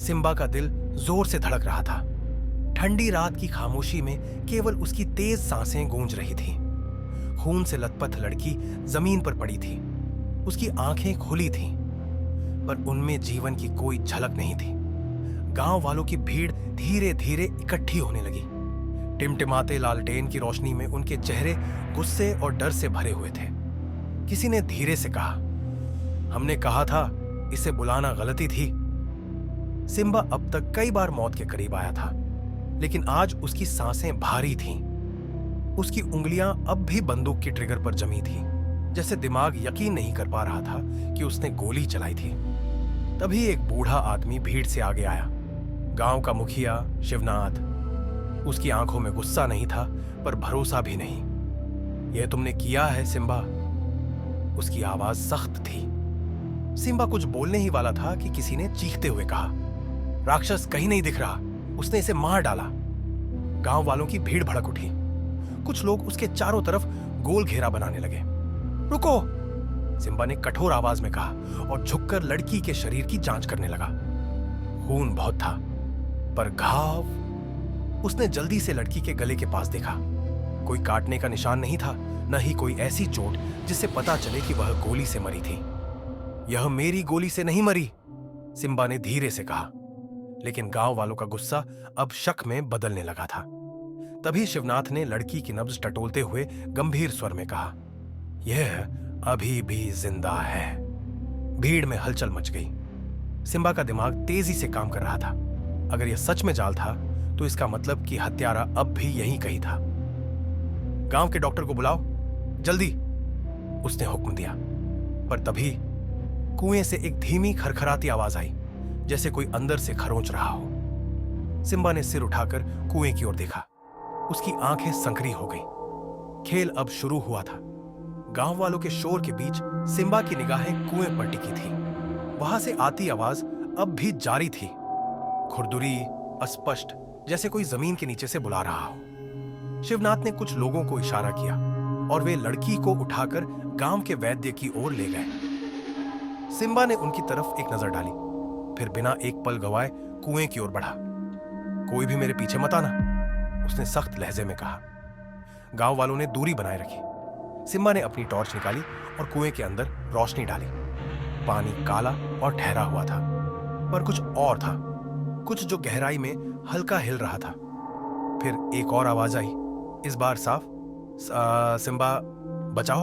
Simba का दिल जोर से धड़क रहा था। ठंडी रात की खामोशी में केवल उसकी तेज सांसें गूंज रही थीं। खून से लथपथ लड़की जमीन पर पड़ी थी। उसकी आंखें खुली थीं, पर उनमें जीवन की कोई झलक नहीं थी। गांव वालों की भीड़ धीरे धीरे इकट्ठी होने लगी। टिमटिमाते लालटेन की रोशनी में उनके चेहरे गुस्से और डर से भरे हुए थे। किसी ने धीरे से कहा, हमने कहा था इसे बुलाना गलती थी। सिम्बा अब तक कई बार मौत के करीब आया था, लेकिन आज उसकी सांसें भारी थीं। उसकी उंगलियां अब भी बंदूक की ट्रिगर पर जमी थी, जैसे दिमाग यकीन नहीं कर पा रहा था कि उसने गोली चलाई थी। तभी एक बूढ़ा आदमी भीड़ से आगे आया। गांव का मुखिया शिवनाथ। उसकी आंखों में गुस्सा नहीं था, पर भरोसा भी नहीं। यह तुमने किया है सिम्बा। उसकी आवाज सख्त थी। सिम्बा कुछ बोलने ही वाला था कि किसी ने चीखते हुए कहा, राक्षस कहीं नहीं दिख रहा, उसने इसे मार डाला। गांव वालों की भीड़ भड़क उठी। कुछ लोग उसके चारों तरफ गोल घेरा बनाने लगे। रुको, सिम्बा ने कठोर आवाज में कहा और झुककर लड़की के शरीर की जांच करने लगा। खून बहुत था, पर घाव। उसने जल्दी से लड़की के गले के पास देखा। कोई काटने का निशान नहीं था, न ही कोई ऐसी चोट जिससे पता चले कि वह गोली से मरी थी। यह मेरी गोली से नहीं मरी, सिम्बा ने धीरे से कहा। लेकिन गांव वालों का गुस्सा अब शक में बदलने लगा था। तभी शिवनाथ ने लड़की की नब्ज टटोलते हुए गंभीर स्वर में कहा, यह अभी भी जिंदा है। भीड़ में हलचल मच गई। सिम्बा का दिमाग तेजी से काम कर रहा था। अगर यह सच में जाल था, तो इसका मतलब कि हत्यारा अब भी यहीं कहीं था। गांव के डॉक्टर को बुलाओ, जल्दी, उसने हुक्म दिया। पर तभी कुएं से एक धीमी खरखराती आवाज आई, जैसे कोई अंदर से खरोंच रहा हो। सिम्बा ने सिर उठाकर कुएं की ओर देखा। उसकी आंखें संकरी हो गईं। खेल अब शुरू हुआ था। गांव वालों के शोर के बीच सिम्बा की निगाहें कुएं पर टिकी थी। वहां से आती आवाज अब भी जारी थी, खुरदुरी, अस्पष्ट, जैसे कोई जमीन के नीचे से बुला रहा हो। शिवनाथ ने कुछ लोगों को इशारा किया और वे लड़की को उठाकर गांव के वैद्य की ओर ले गए। सिम्बा ने उनकी तरफ एक नजर डाली, फिर बिना एक पल गवाए कुएं की ओर बढ़ा। कोई भी मेरे पीछे मत आना, उसने सख्त लहजे में कहा। गांव वालों ने दूरी बनाए रखी। सिम्बा ने अपनी टॉर्च निकाली और कुएं के अंदर रोशनी डाली। पानी काला और ठहरा हुआ था, पर कुछ और था, कुछ जो गहराई में हल्का हिल रहा था। फिर एक और आवाज आई, इस बार साफ, सिम्बा बचाओ।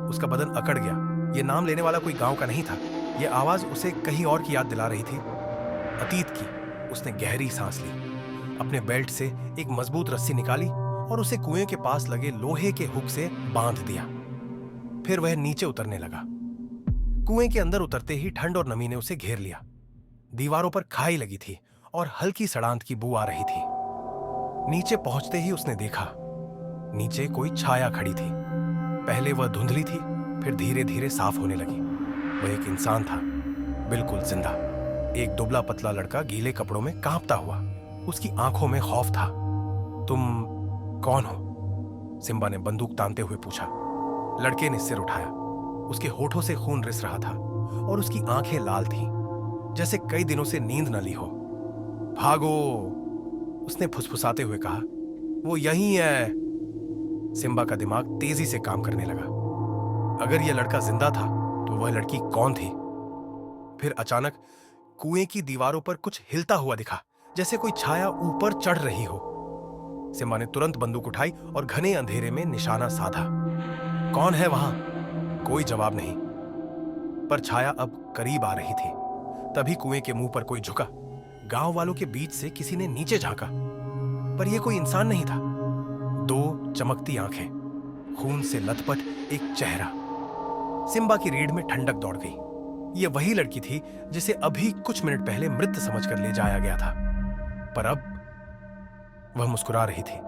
उसका बदन अकड़ गया। यह नाम लेने वाला कोई गांव का नहीं था। यह आवाज उसे कहीं और की याद दिला रही थी, अतीत की। उसने गहरी सांस ली, अपने बेल्ट से एक मजबूत रस्सी निकाली और उसे कुएं के पास लगे लोहे के हुक से बांध दिया। फिर वह नीचे उतरने लगा। कुएं के अंदर उतरते ही ठंड और नमी ने उसे घेर लिया। दीवारों पर खाई लगी थी और हल्की सड़ांत की बू आ रही थी। नीचे पहुंचते ही उसने देखा, नीचे कोई छाया खड़ी थी। पहले वह धुंधली थी, फिर धीरे धीरे साफ होने लगी। वह एक इंसान था, बिल्कुल जिंदा। एक दुबला पतला लड़का गीले कपड़ों में कांपता हुआ। उसकी आंखों में खौफ था। तुम कौन हो? सिम्बा ने बंदूक तानते हुए पूछा। लड़के ने सिर उठाया। उसके होठों से खून रिस रहा था और उसकी आंखें लाल थीं, जैसे कई दिनों से नींद न ली हो। भागो, उसने फुसफुसाते हुए कहा। वो यहीं है। सिम्बा का दिमाग तेजी से काम करने लगा। अगर यह लड़का जिंदा था, तो वह लड़की कौन थी? फिर अचानक कुएं की दीवारों पर कुछ हिलता हुआ दिखा, जैसे कोई छाया ऊपर चढ़ रही हो। सिम्बा ने तुरंत बंदूक उठाई और घने अंधेरे में निशाना साधा। कौन है वहां? कोई जवाब नहीं, पर छाया अब करीब आ रही थी। तभी कुएं के मुंह पर कोई झुका। गांव वालों के बीच से किसी ने नीचे झांका, पर यह कोई इंसान नहीं था। दो चमकती आंखें, खून से लथपथ एक चेहरा। सिम्बा की रीढ़ में ठंडक दौड़ गई। यह वही लड़की थी जिसे अभी कुछ मिनट पहले मृत समझकर ले जाया गया था, पर अब वह मुस्कुरा रही थी।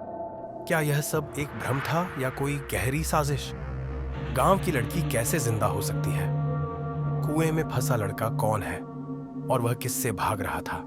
क्या यह सब एक भ्रम था या कोई गहरी साजिश? गांव की लड़की कैसे जिंदा हो सकती है? कुएं में फंसा लड़का कौन है और वह किससे भाग रहा था?